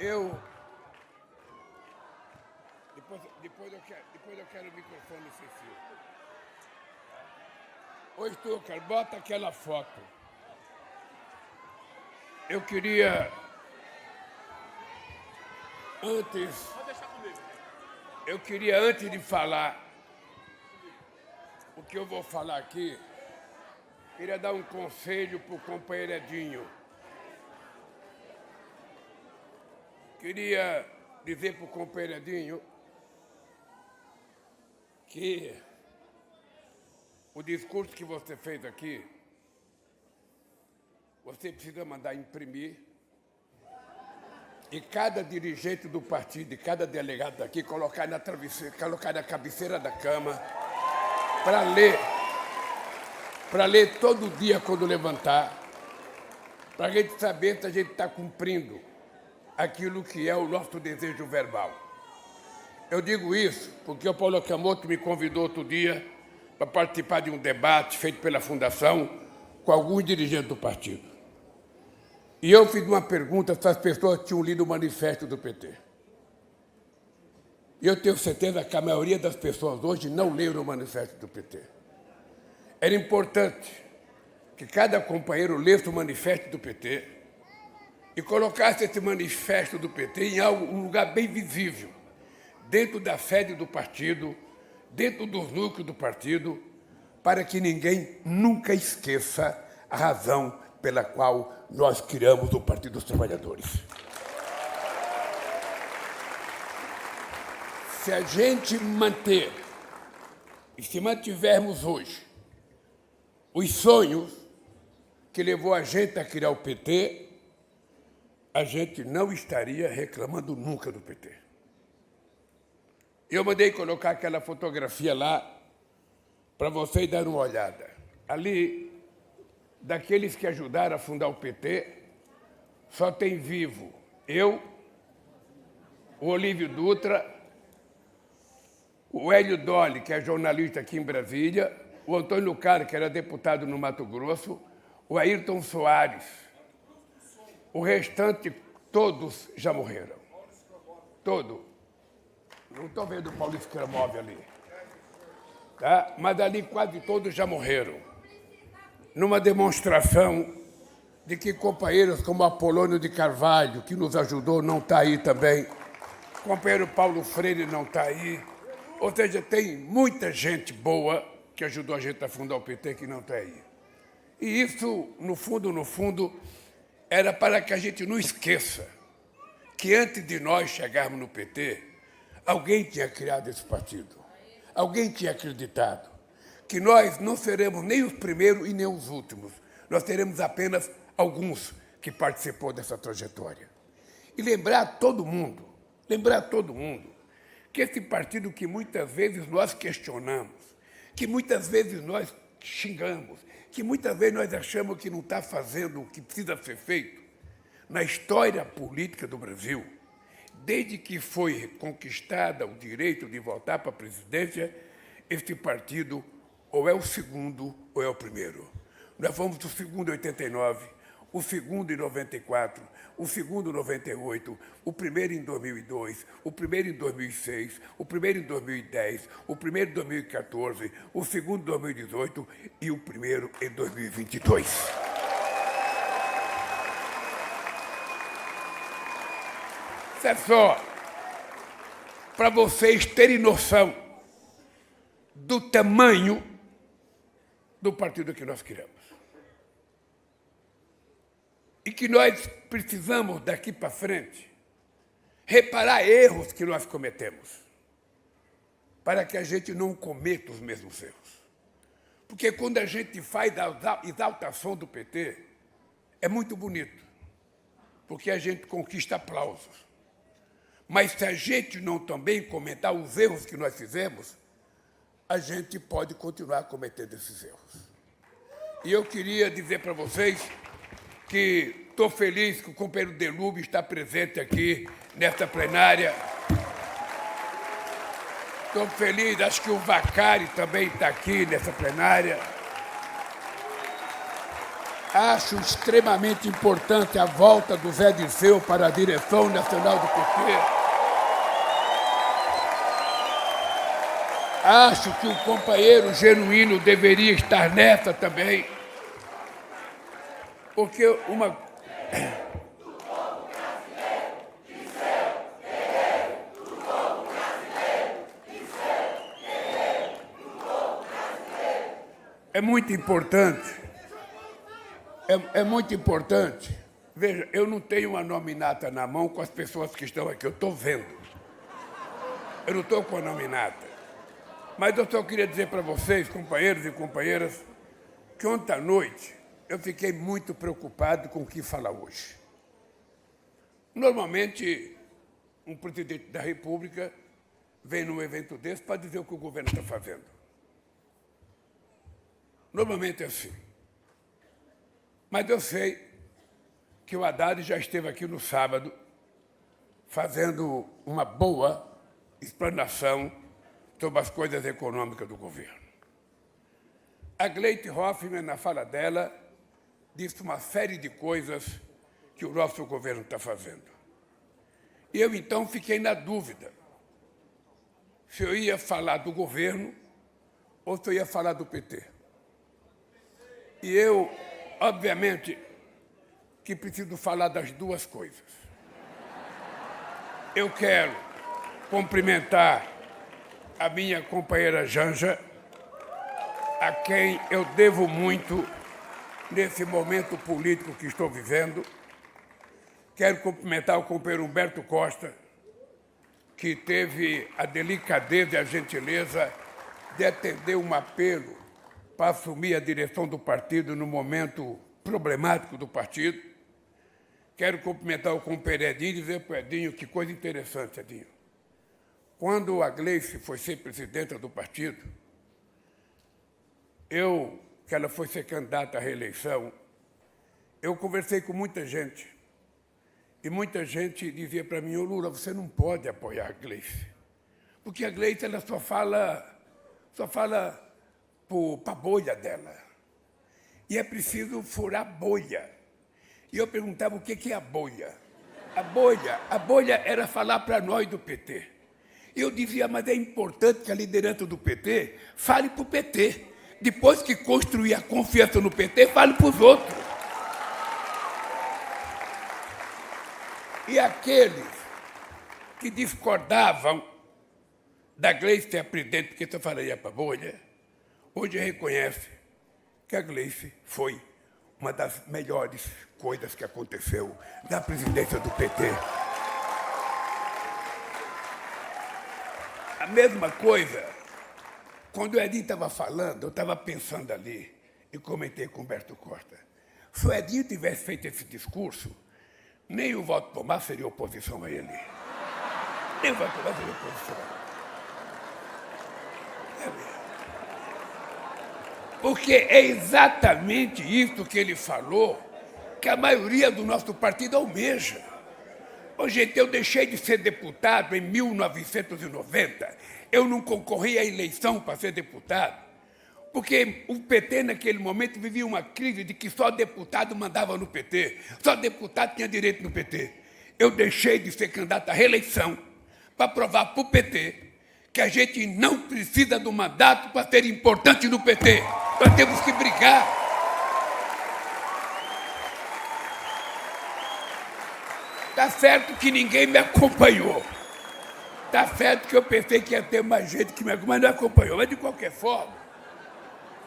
Eu... Depois eu quero o microfone sem fio. Ô, Stucker, bota aquela foto. Eu queria... antes de falar o que eu vou falar aqui, queria dar um conselho para o companheiro Edinho. Queria dizer para o companheiro Edinho que o discurso que você fez aqui, você precisa mandar imprimir e cada dirigente do partido e cada delegado daqui colocar na cabeceira da cama para ler todo dia quando levantar, para a gente saber se a gente está cumprindo aquilo que é o nosso desejo verbal. Eu digo isso porque o Paulo Okamoto me convidou outro dia para participar de um debate feito pela Fundação com alguns dirigentes do partido. E eu fiz uma pergunta se as pessoas tinham lido o manifesto do PT. E eu tenho certeza que a maioria das pessoas hoje não leram o manifesto do PT. Era importante que cada companheiro lesse o manifesto do PT e colocasse esse manifesto do PT em um lugar bem visível, dentro da sede do partido, dentro dos núcleos do partido, para que ninguém nunca esqueça a razão pela qual nós criamos o Partido dos Trabalhadores. Se a gente manter, e se mantivermos hoje, os sonhos que levou a gente a criar o PT, a gente não estaria reclamando nunca do PT. Eu mandei colocar aquela fotografia lá para vocês darem uma olhada. Ali, daqueles que ajudaram a fundar o PT, só tem vivo eu, o Olívio Dutra, o Hélio Dolly, que é jornalista aqui em Brasília, o Antônio Cara, que era deputado no Mato Grosso, o Ayrton Soares. O restante, todos já morreram. Todos. Não estou vendo o Paulo Scramove ali. Tá? Mas ali quase todos já morreram. Numa demonstração de que companheiros como Apolônio de Carvalho, que nos ajudou, não está aí também. O companheiro Paulo Freire não está aí. Ou seja, tem muita gente boa que ajudou a gente a fundar o PT que não está aí. E isso, no fundo, era para que a gente não esqueça que antes de nós chegarmos no PT, alguém tinha criado esse partido. Alguém tinha acreditado que nós não seremos nem os primeiros e nem os últimos. Nós teremos apenas alguns que participou dessa trajetória. E lembrar todo mundo, que esse partido que muitas vezes nós questionamos, que muitas vezes nós xingamos, que muitas vezes nós achamos que não está fazendo o que precisa ser feito, na história política do Brasil, desde que foi conquistada o direito de voltar para a presidência, este partido ou é o segundo ou é o primeiro. Nós fomos o segundo em 89, o segundo em 94, o segundo em 98, o primeiro em 2002, o primeiro em 2006, o primeiro em 2010, o primeiro em 2014, o segundo em 2018 e o primeiro em 2022. Isso é só para vocês terem noção do tamanho do partido que nós criamos. E que nós precisamos, daqui para frente, reparar erros que nós cometemos, para que a gente não cometa os mesmos erros. Porque quando a gente faz a exaltação do PT, é muito bonito, porque a gente conquista aplausos. Mas se a gente não também comentar os erros que nós fizemos, a gente pode continuar cometendo esses erros. E eu queria dizer para vocês que estou feliz que o companheiro Delúbio está presente aqui nesta plenária. Estou feliz, acho que o Vacari também está aqui nessa plenária. Acho extremamente importante a volta do Zé Dirceu para a direção nacional do PT. Acho que o companheiro Genuíno deveria estar nessa também, porque uma... É muito importante, é muito importante. Veja, eu não tenho uma nominata na mão com as pessoas que estão aqui, eu estou vendo. Eu não estou com a nominata. Mas eu só queria dizer para vocês, companheiros e companheiras, que ontem à noite eu fiquei muito preocupado com o que falar hoje. Normalmente, um presidente da República vem num evento desse para dizer o que o governo está fazendo. Normalmente é assim. Mas eu sei que o Haddad já esteve aqui no sábado fazendo uma boa explanação sobre as coisas econômicas do governo. A Gleisi Hoffmann, na fala dela, disse uma série de coisas que o nosso governo está fazendo. E eu, então, fiquei na dúvida se eu ia falar do governo ou se eu ia falar do PT. E eu, obviamente, que preciso falar das duas coisas. Eu quero cumprimentar a minha companheira Janja, a quem eu devo muito nesse momento político que estou vivendo. Quero cumprimentar o companheiro Humberto Costa, que teve a delicadeza e a gentileza de atender um apelo para assumir a direção do partido no momento problemático do partido. Quero cumprimentar o companheiro Edinho e dizer para o Edinho que coisa interessante, Edinho. Quando a Gleisi foi ser presidenta do partido, que ela foi ser candidata à reeleição, eu conversei com muita gente. E muita gente dizia para mim: ô Lula, você não pode apoiar a Gleisi, porque a Gleisi ela só fala para a bolha dela. E é preciso furar a bolha. E eu perguntava o que é a bolha. A bolha era falar para nós do PT. E eu dizia, mas é importante que a liderança do PT fale para o PT. Depois que construir a confiança no PT, fale para os outros. E aqueles que discordavam da Gleisi ser a presidente, porque só falaria para a bolha, hoje reconhece que a Gleisi foi uma das melhores coisas que aconteceu na presidência do PT. A mesma coisa, quando o Edinho estava falando, eu estava pensando ali, e comentei com o Humberto Costa, se o Edinho tivesse feito esse discurso, nem o voto Pomar seria oposição a ele. Nem o voto Pomar seria oposição. Porque é exatamente isso que ele falou que a maioria do nosso partido almeja. Ô, gente, eu deixei de ser deputado em 1990. Eu não concorri à eleição para ser deputado, porque o PT, naquele momento, vivia uma crise de que só deputado mandava no PT, só deputado tinha direito no PT. Eu deixei de ser candidato à reeleição para provar para o PT que a gente não precisa do mandato para ser importante no PT. Nós temos que brigar. Está certo que ninguém me acompanhou. Está certo que eu pensei que ia ter mais gente que me acompanhou, mas não acompanhou. Mas, de qualquer forma,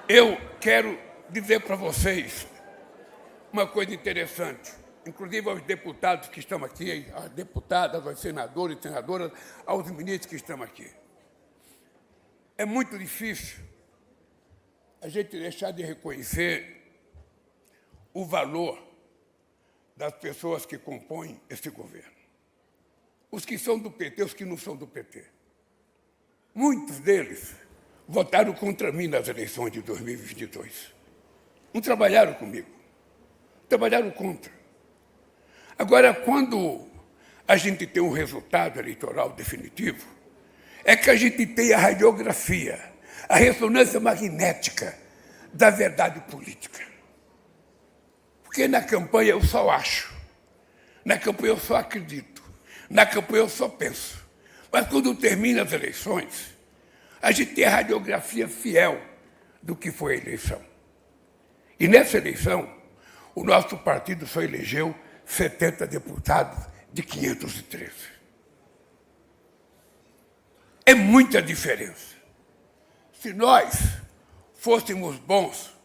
eu quero dizer para vocês uma coisa interessante, inclusive aos deputados que estão aqui, às deputadas, aos senadores e senadoras, aos ministros que estão aqui. É muito difícil a gente deixar de reconhecer o valor das pessoas que compõem esse governo. Os que são do PT, os que não são do PT. Muitos deles votaram contra mim nas eleições de 2022. Não trabalharam comigo. Trabalharam contra. Agora, quando a gente tem um resultado eleitoral definitivo, é que a gente tem a radiografia, a ressonância magnética da verdade política. Porque na campanha eu só acho, na campanha eu só acredito, na campanha eu só penso. Mas quando termina as eleições, a gente tem a radiografia fiel do que foi a eleição. E nessa eleição, o nosso partido só elegeu 70 deputados de 513. É muita diferença. Se nós fôssemos bons,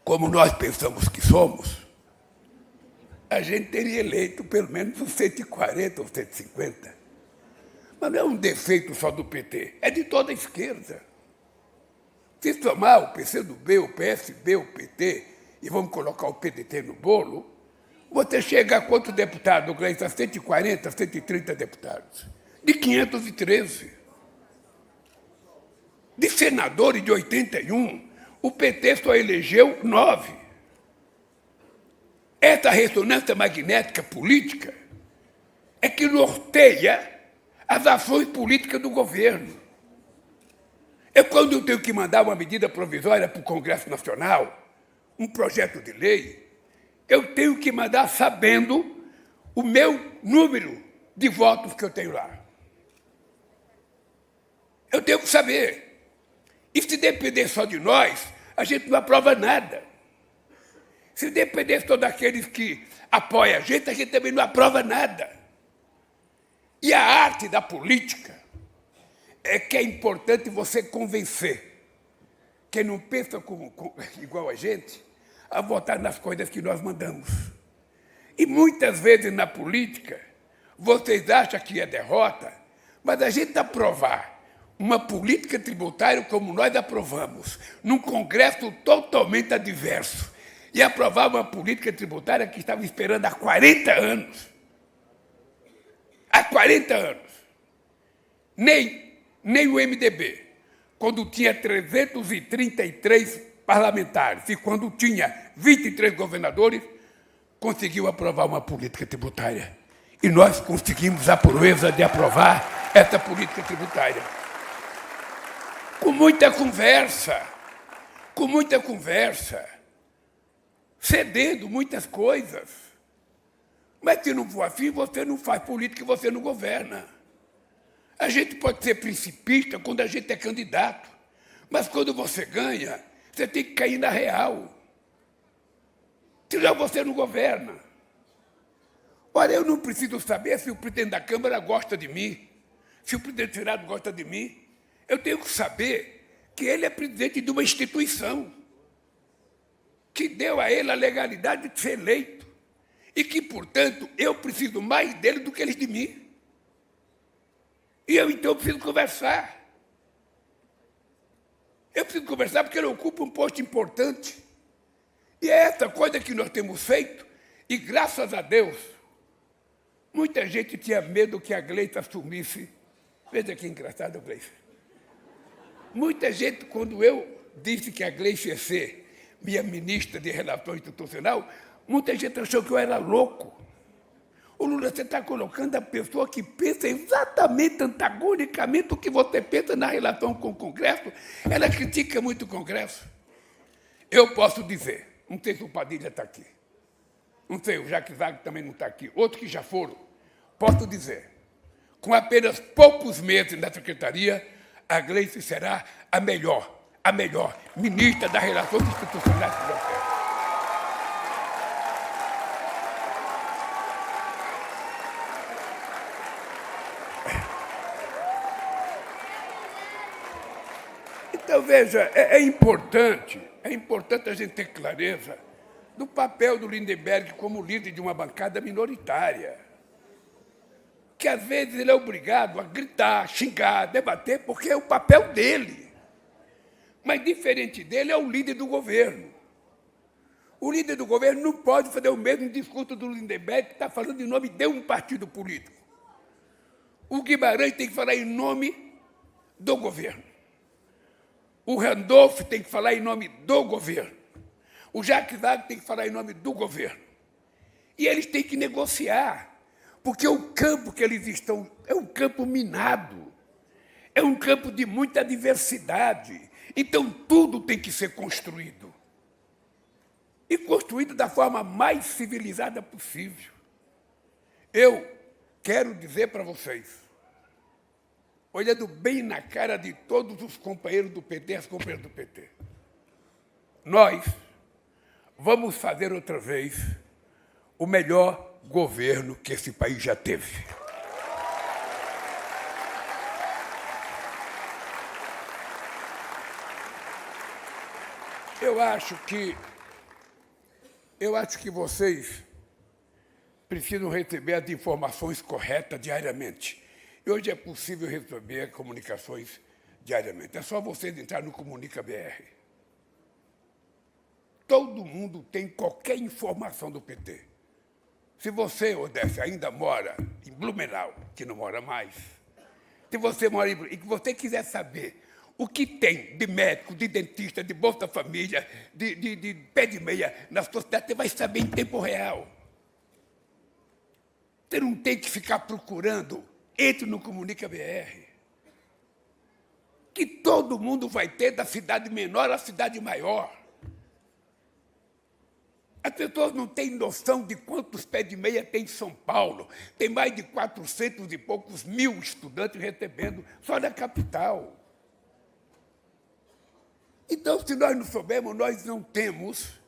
como nós pensamos que somos, a gente teria eleito pelo menos uns 140 ou 150. Mas não é um defeito só do PT, é de toda a esquerda. Se somar o PCdoB, o PSB, o PT, e vamos colocar o PDT no bolo, você chega a quantos deputados, Gleice? A 140, 130 deputados. De 513. De senadores de 81, o PT só elegeu 9. Essa ressonância magnética política é que norteia as ações políticas do governo. Quando eu tenho que mandar uma medida provisória para o Congresso Nacional, um projeto de lei, eu tenho que mandar sabendo o meu número de votos que eu tenho lá. Eu tenho que saber. E se depender só de nós, a gente não aprova nada. Se depender só daqueles que apoiam a gente também não aprova nada. E a arte da política é que é importante você convencer quem não pensa igual a gente a votar nas coisas que nós mandamos. E muitas vezes na política, vocês acham que é derrota, mas a gente aprovar uma política tributária como nós aprovamos, num Congresso totalmente adverso, e aprovar uma política tributária que estava esperando há 40 anos. Há 40 anos. Nem o MDB, quando tinha 333 parlamentares e quando tinha 23 governadores, conseguiu aprovar uma política tributária. E nós conseguimos a proeza de aprovar essa política tributária. Com muita conversa, cedendo muitas coisas. Mas se não for assim, você não faz política e você não governa. A gente pode ser principista quando a gente é candidato, mas quando você ganha, você tem que cair na real. Senão você não governa. Olha, eu não preciso saber se o presidente da Câmara gosta de mim, se o presidente do Senado gosta de mim. Eu tenho que saber que ele é presidente de uma instituição que deu a ele a legalidade de ser eleito e que, portanto, eu preciso mais dele do que ele de mim. E eu, então, preciso conversar. Eu preciso conversar porque ele ocupa um posto importante. E é essa coisa que nós temos feito, e graças a Deus, muita gente tinha medo que a Gleice assumisse. Veja que engraçado, Gleice. Muita gente, quando eu disse que a Gleice ia ser minha ministra de Relações Institucionais, muita gente achou que eu era louco. Ô Lula, você está colocando a pessoa que pensa exatamente antagonicamente o que você pensa na relação com o Congresso. Ela critica muito o Congresso. Eu posso dizer, não sei se o Padilha está aqui, não sei, o Jacques Wagner também não está aqui, outros que já foram, posso dizer, com apenas poucos meses na secretaria, a Gleice será a melhor ministra das Relações Institucionais do Brasil. Então, veja, é importante a gente ter clareza do papel do Lindenberg como líder de uma bancada minoritária, que às vezes ele é obrigado a gritar, xingar, debater, porque é o papel dele. Mas, diferente dele, é o líder do governo. O líder do governo não pode fazer o mesmo discurso do Lindenberg, que está falando em nome de um partido político. O Guimarães tem que falar em nome do governo. O Randolph tem que falar em nome do governo. O Jacques Wagner tem que falar em nome do governo. E eles têm que negociar, porque o campo que eles estão é um campo minado, é um campo de muita diversidade. Então, tudo tem que ser construído. e construído da forma mais civilizada possível. Eu quero dizer para vocês, olhando bem na cara de todos os companheiros do PT, as companheiras do PT, nós vamos fazer outra vez o melhor governo que esse país já teve. Eu acho que vocês precisam receber as informações corretas diariamente. E hoje é possível receber comunicações diariamente. É só vocês entrarem no Comunica BR. Todo mundo tem qualquer informação do PT. Se você, Odécio, ainda mora em Blumenau, que não mora mais, se você mora e que você quiser saber o que tem de médico, de dentista, de Bolsa Família, de pé de meia na sociedade, você vai saber em tempo real. Você não tem que ficar procurando. Entre no Comunica BR. Que todo mundo vai ter da cidade menor à cidade maior. As pessoas não têm noção de quantos pés de meia tem em São Paulo. Tem mais de 400 e poucos mil estudantes recebendo só na capital. Então, se nós não soubermos, nós não temos,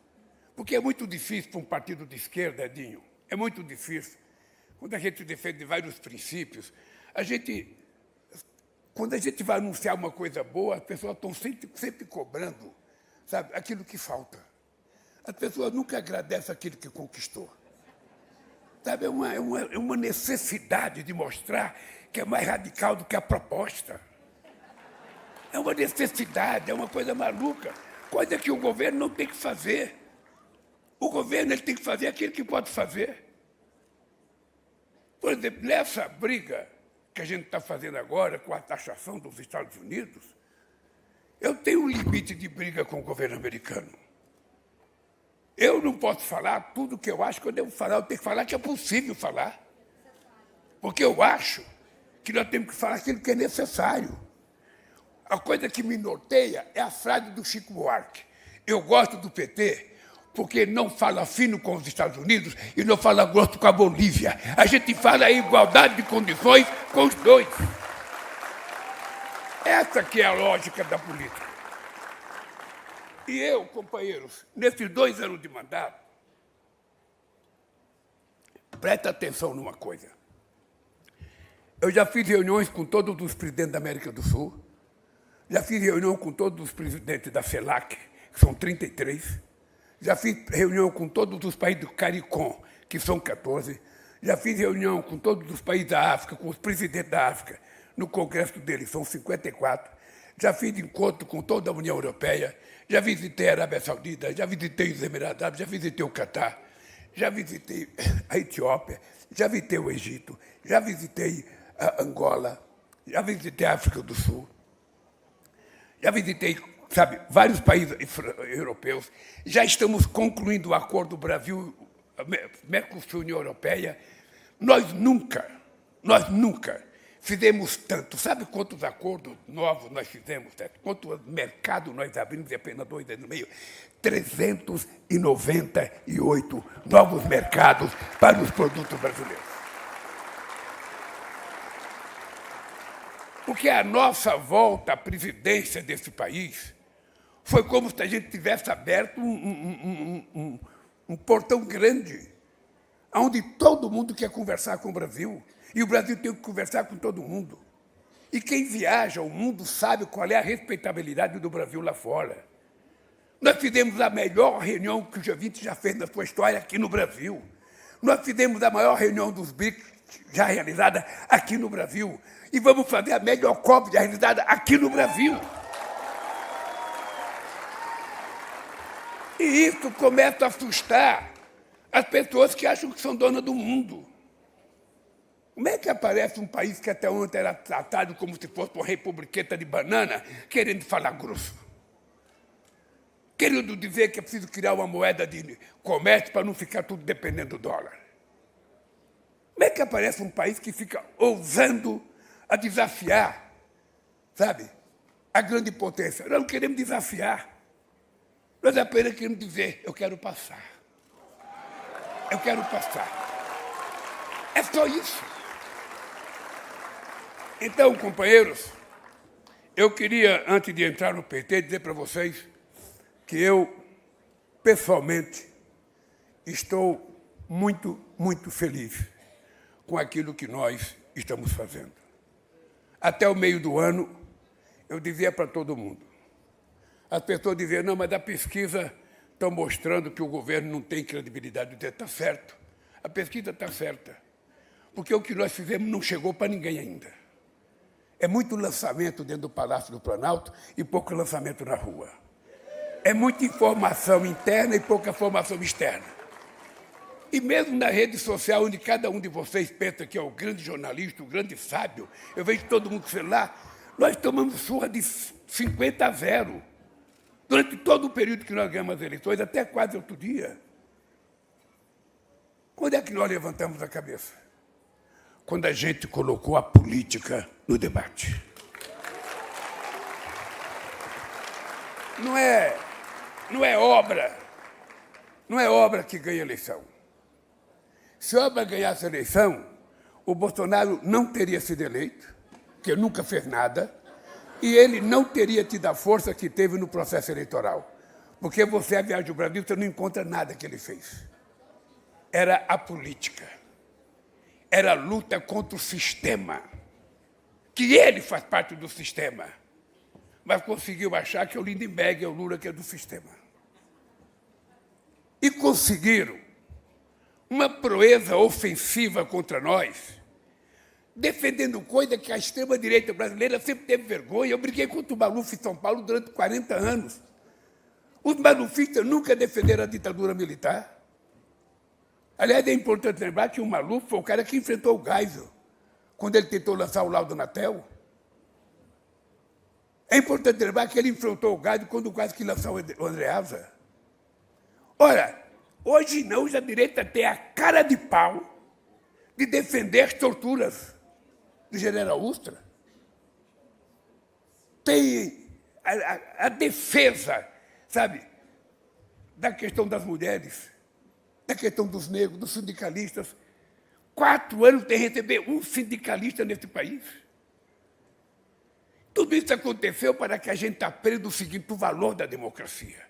porque é muito difícil para um partido de esquerda, Edinho, é muito difícil. Quando a gente defende vários princípios, quando a gente vai anunciar uma coisa boa, as pessoas estão sempre cobrando, sabe, aquilo que falta. As pessoas nunca agradecem aquilo que conquistou. Sabe, é uma necessidade de mostrar que é mais radical do que a proposta. É uma necessidade, é uma coisa maluca, coisa que o governo não tem que fazer. O governo ele tem que fazer aquilo que pode fazer. Por exemplo, nessa briga que a gente está fazendo agora com a taxação dos Estados Unidos, eu tenho um limite de briga com o governo americano. Eu não posso falar tudo o que eu acho que eu devo falar, eu tenho que falar que é possível falar. Porque eu acho que nós temos que falar aquilo que é necessário. A coisa que me norteia é a frase do Chico Buarque. Eu gosto do PT porque não fala fino com os Estados Unidos e não fala grosso com a Bolívia. A gente fala em igualdade de condições com os dois. Essa que é a lógica da política. E eu, companheiros, nesses 2 anos de mandato, presta atenção numa coisa. Eu já fiz reuniões com todos os presidentes da América do Sul, já fiz reunião com todos os presidentes da CELAC, que são 33, já fiz reunião com todos os países do CARICOM, que são 14, já fiz reunião com todos os países da África, com os presidentes da África, no congresso deles, são 54, já fiz encontro com toda a União Europeia, já visitei a Arábia Saudita, já visitei os Emirados Árabes, já visitei o Catar, já visitei a Etiópia, já visitei o Egito, já visitei a Angola, já visitei a África do Sul, já visitei, sabe, vários países europeus, já estamos concluindo o acordo Brasil, Mercosul, União Europeia. Nós nunca fizemos tanto. Sabe quantos acordos novos nós fizemos? Quanto mercado nós abrimos em apenas 2 anos e meio? 398 novos mercados para os produtos brasileiros. Porque a nossa volta à presidência desse país foi como se a gente tivesse aberto um portão grande, onde todo mundo quer conversar com o Brasil, e o Brasil tem que conversar com todo mundo. E quem viaja ao mundo sabe qual é a respeitabilidade do Brasil lá fora. Nós fizemos a melhor reunião que o G20 já fez na sua história aqui no Brasil. Nós fizemos a maior reunião dos BRICS já realizada aqui no Brasil. E vamos fazer a melhor COP já realizada aqui no Brasil. E isso começa a assustar as pessoas que acham que são donas do mundo. Como é que aparece um país que até ontem era tratado como se fosse uma republiqueta de banana, querendo falar grosso? Querendo dizer que é preciso criar uma moeda de comércio para não ficar tudo dependendo do dólar. Como é que aparece um país que fica ousando a desafiar, sabe, a grande potência? Nós não queremos desafiar. Nós apenas queremos dizer, eu quero passar. Eu quero passar. É só isso. Então, companheiros, eu queria, antes de entrar no PT, dizer para vocês que eu, pessoalmente, estou muito, muito feliz com aquilo que nós estamos fazendo. Até o meio do ano, eu dizia para todo mundo. As pessoas diziam, não, mas a pesquisa está mostrando que o governo não tem credibilidade. Eu dizia, está certo, a pesquisa está certa, porque o que nós fizemos não chegou para ninguém ainda. É muito lançamento dentro do Palácio do Planalto e pouco lançamento na rua. É muita informação interna e pouca informação externa. E mesmo na rede social, onde cada um de vocês pensa que é o grande jornalista, o grande sábio, eu vejo todo mundo sei lá, nós tomamos surra de 50-0. Durante todo o período que nós ganhamos as eleições, até quase outro dia. Quando é que nós levantamos a cabeça? Quando a gente colocou a política no debate. Não é obra que ganha eleição. Se a obra ganhasse a eleição, o Bolsonaro não teria sido eleito, porque nunca fez nada, e ele não teria tido a força que teve no processo eleitoral. Porque você viaja ao Brasil, você não encontra nada que ele fez. Era a política. Era a luta contra o sistema. Que ele faz parte do sistema. Mas conseguiu achar que o Lindenberg é o Lula que é do sistema. E conseguiram uma proeza ofensiva contra nós, defendendo coisa que a extrema-direita brasileira sempre teve vergonha. Eu briguei contra o Maluf em São Paulo durante 40 anos. Os malufistas nunca defenderam a ditadura militar. Aliás, é importante lembrar que o Maluf foi o cara que enfrentou o Geisel, quando ele tentou lançar o laudo Natel. É importante lembrar que ele enfrentou o Geisel quando quase que lançou o Andreasa. Ora, hoje não, a direita tem a cara de pau de defender as torturas do general Ustra. Tem a defesa, sabe, da questão das mulheres, da questão dos negros, dos sindicalistas. 4 anos sem receber um sindicalista nesse país. Tudo isso aconteceu para que a gente aprenda o seguinte, o valor da democracia,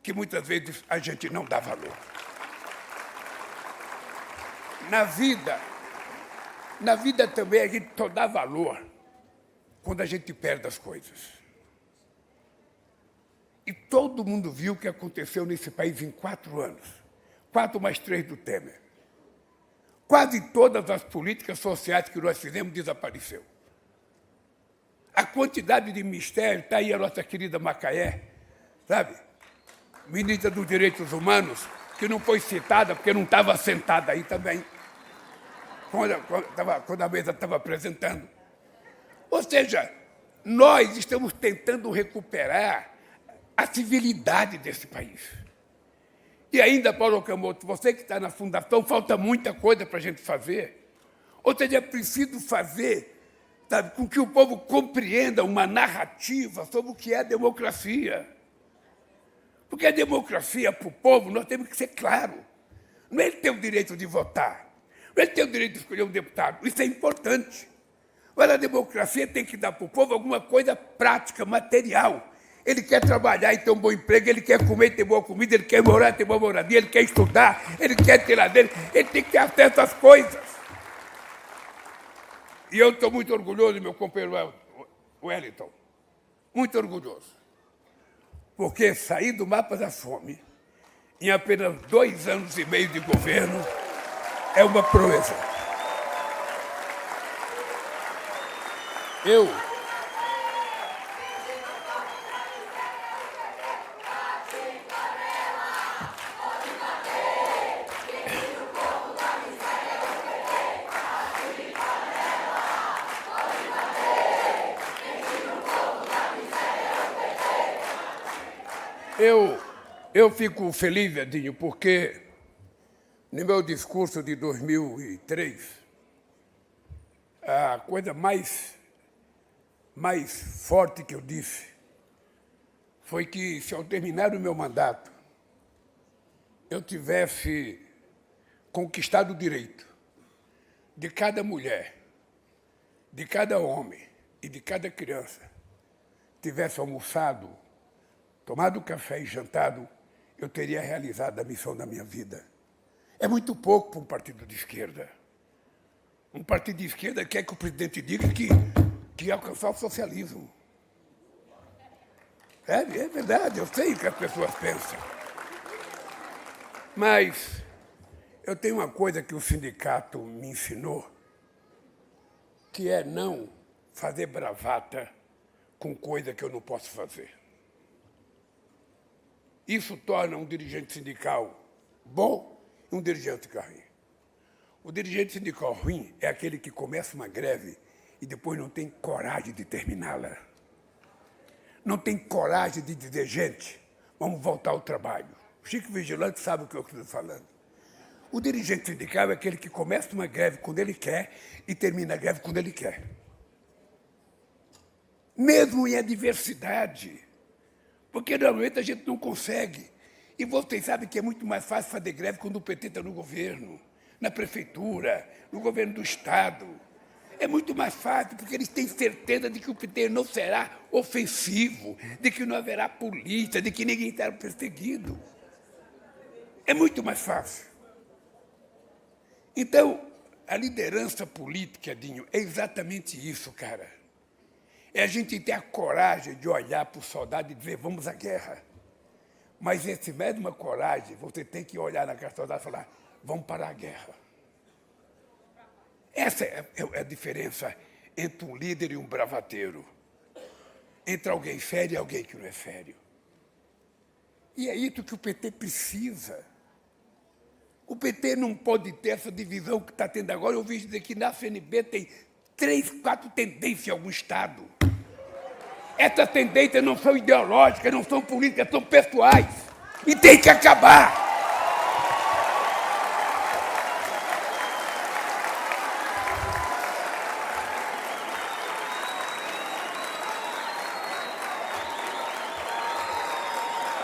que muitas vezes a gente não dá valor. Na vida também a gente só dá valor quando a gente perde as coisas. E todo mundo viu o que aconteceu nesse país em 4 anos. 4 mais 3 do Temer. Quase todas as políticas sociais que nós fizemos desapareceu. A quantidade de mistérios, está aí a nossa querida Macaé, sabe? Ministra dos Direitos Humanos, que não foi citada porque não estava sentada aí também, quando a mesa estava apresentando. Ou seja, nós estamos tentando recuperar a civilidade desse país. E ainda, Paulo Okamoto, você que está na fundação, falta muita coisa para a gente fazer. Ou seja, é preciso fazer, sabe, com que o povo compreenda uma narrativa sobre o que é a democracia. Porque a democracia, para o povo, nós temos que ser claro. Não é ele ter o direito de votar, não é ele ter o direito de escolher um deputado. Isso é importante. Mas a democracia tem que dar para o povo alguma coisa prática, material. Ele quer trabalhar e ter um bom emprego, ele quer comer e ter boa comida, ele quer morar e ter boa moradia, ele quer estudar, ele quer ter lazer, ele tem que ter acesso às coisas. E eu estou muito orgulhoso, meu companheiro Wellington, muito orgulhoso, porque sair do mapa da fome em apenas 2 anos e meio de governo é uma proeza. Eu fico feliz, Edinho, porque no meu discurso de 2003, a coisa mais forte que eu disse foi que, se ao terminar o meu mandato, eu tivesse conquistado o direito de cada mulher, de cada homem e de cada criança, tivesse almoçado, tomado café e jantado, eu teria realizado a missão da minha vida. É muito pouco para um partido de esquerda. Um partido de esquerda quer que o presidente diga que ia alcançar o socialismo. É verdade, eu sei o que as pessoas pensam. Mas eu tenho uma coisa que o sindicato me ensinou, que é não fazer bravata com coisa que eu não posso fazer. Isso torna um dirigente sindical bom e um dirigente sindical ruim. O dirigente sindical ruim é aquele que começa uma greve e depois não tem coragem de terminá-la. Não tem coragem de dizer, gente, vamos voltar ao trabalho. O Chico Vigilante sabe o que eu estou falando. O dirigente sindical é aquele que começa uma greve quando ele quer e termina a greve quando ele quer. Mesmo em adversidade, porque normalmente a gente não consegue. E vocês sabem que é muito mais fácil fazer greve quando o PT está no governo, na prefeitura, no governo do Estado. É muito mais fácil, porque eles têm certeza de que o PT não será ofensivo, de que não haverá polícia, de que ninguém será perseguido. É muito mais fácil. Então, a liderança política, Dinho, é exatamente isso, cara. É a gente ter a coragem de olhar para o soldado e dizer, vamos à guerra. Mas essa mesma coragem, você tem que olhar na cara do soldado e falar, vamos para a guerra. Essa é a diferença entre um líder e um bravateiro. Entre alguém sério e alguém que não é sério. E é isso que o PT precisa. O PT não pode ter essa divisão que está tendo agora. Eu ouvi dizer que na CNB tem 3, 4 tendências em algum estado. Essas tendências não são ideológicas, não são políticas, são pessoais. E tem que acabar.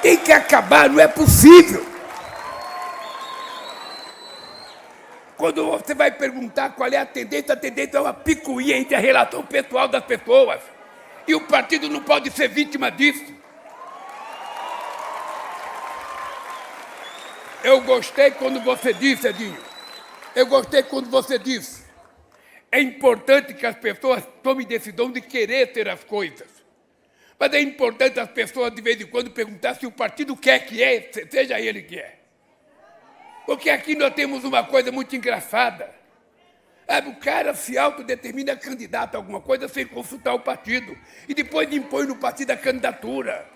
Tem que acabar, não é possível. Quando você vai perguntar qual é a tendência é uma picuinha entre a relação pessoal das pessoas. E o partido não pode ser vítima disso. Eu gostei quando você disse, Edinho, é importante que as pessoas tomem decisão de querer ter as coisas. Mas é importante as pessoas, de vez em quando, perguntar se o partido quer que seja ele que é. Porque aqui nós temos uma coisa muito engraçada. O cara se autodetermina candidato a alguma coisa sem consultar o partido. E depois impõe no partido a candidatura.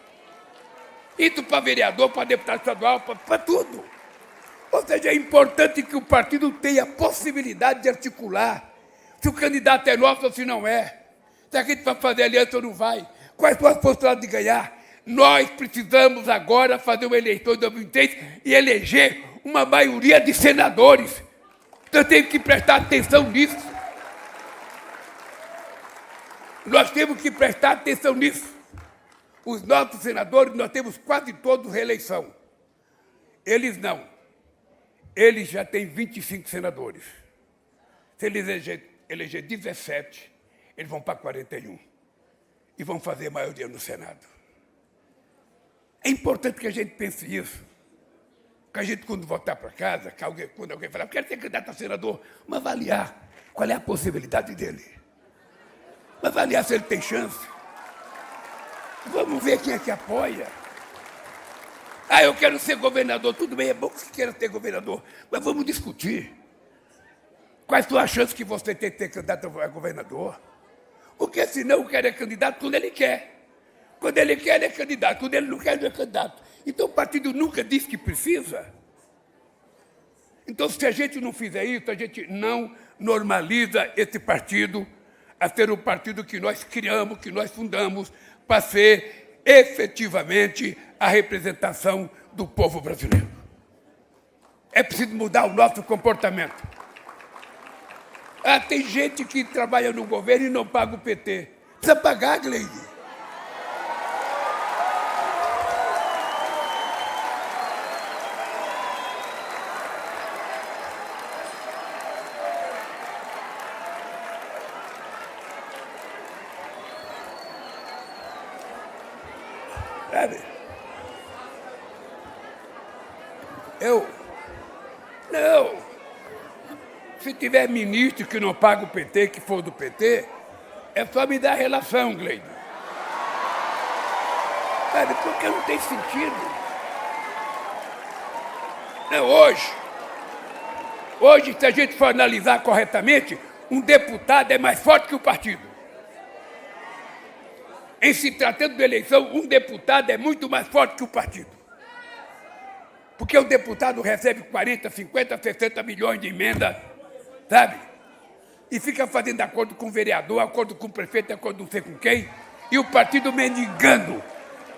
Isso para vereador, para deputado estadual, para tudo. Ou seja, é importante que o partido tenha a possibilidade de articular se o candidato é nosso ou se não é. Se a gente vai fazer aliança ou não vai. Quais são as possibilidades de ganhar? Nós precisamos agora fazer uma eleição em 2023 e eleger uma maioria de senadores. Então temos que prestar atenção nisso. Nós temos que prestar atenção nisso. Os nossos senadores, nós temos quase todos reeleição. Eles não. Eles já têm 25 senadores. Se eles eleger 17, eles vão para 41. E vão fazer maioria no Senado. É importante que a gente pense isso. Que a gente, quando voltar para casa, quando alguém falar, quero ser candidato a senador, vamos avaliar qual é a possibilidade dele. Vamos avaliar se ele tem chance. Vamos ver quem é que apoia. Eu quero ser governador. Tudo bem, é bom que você queira ser governador, mas vamos discutir. Quais são as chances que você tem de ser candidato a governador? Porque senão o cara é candidato quando ele quer. Quando ele quer, ele é candidato. Quando ele não quer, ele não é candidato. Então o partido nunca diz que precisa. Então, se a gente não fizer isso, a gente não normaliza esse partido a ser o partido que nós criamos, que nós fundamos, para ser efetivamente a representação do povo brasileiro. É preciso mudar o nosso comportamento. Tem gente que trabalha no governo e não paga o PT. Precisa pagar, Gleide. Sabe? Não. Se tiver ministro que não paga o PT, que for do PT, é só me dar a relação, Gleido. Sabe? Porque não tem sentido. Não, hoje, se a gente for analisar corretamente, um deputado é mais forte que o partido. Em se tratando de eleição, um deputado é muito mais forte que o partido. Porque o deputado recebe 40, 50, 60 milhões de emenda, sabe? E fica fazendo acordo com o vereador, acordo com o prefeito, acordo não sei com quem, e o partido mendigando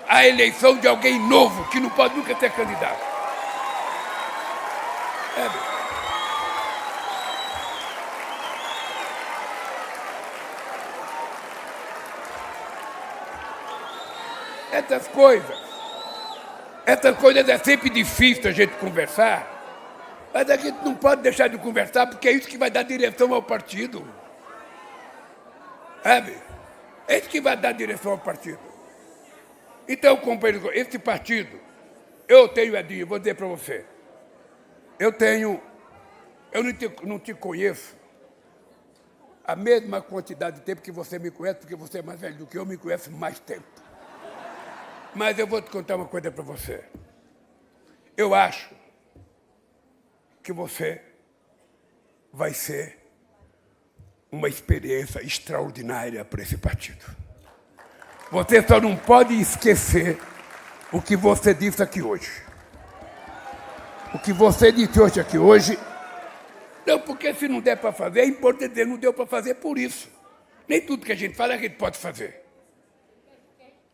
a eleição de alguém novo, que não pode nunca ser candidato. Sabe? Essas coisas é sempre difícil a gente conversar, mas a gente não pode deixar de conversar, porque é isso que vai dar direção ao partido. Sabe? É isso que vai dar direção ao partido. Então, companheiro, esse partido, eu tenho, Edinho, vou dizer para você, eu não te conheço a mesma quantidade de tempo que você me conhece, porque você é mais velho do que eu, me conhece mais tempo. Mas eu vou te contar uma coisa para você. Eu acho que você vai ser uma experiência extraordinária para esse partido. Você só não pode esquecer o que você disse aqui hoje. O que você disse hoje aqui hoje, não, porque se não der para fazer, é importante dizer, não deu para fazer por isso. Nem tudo que a gente fala a gente pode fazer.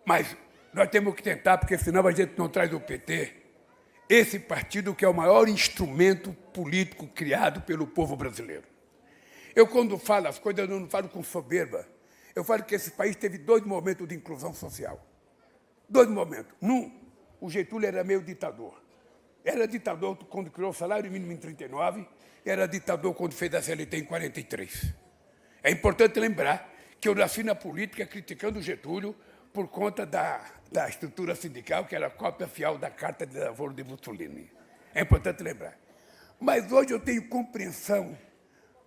Mas nós temos que tentar, porque senão a gente não traz o PT, esse partido que é o maior instrumento político criado pelo povo brasileiro. Eu, quando falo as coisas, eu não falo com soberba. Eu falo que esse país teve 2 momentos de inclusão social. 2 momentos. O Getúlio era meio ditador. Era ditador quando criou o salário mínimo em 39, era ditador quando fez a CLT em 43. É importante lembrar que eu nasci na política criticando o Getúlio por conta da estrutura sindical, que era a cópia fiel da Carta de Lavoro de Mussolini. É importante lembrar. Mas hoje eu tenho compreensão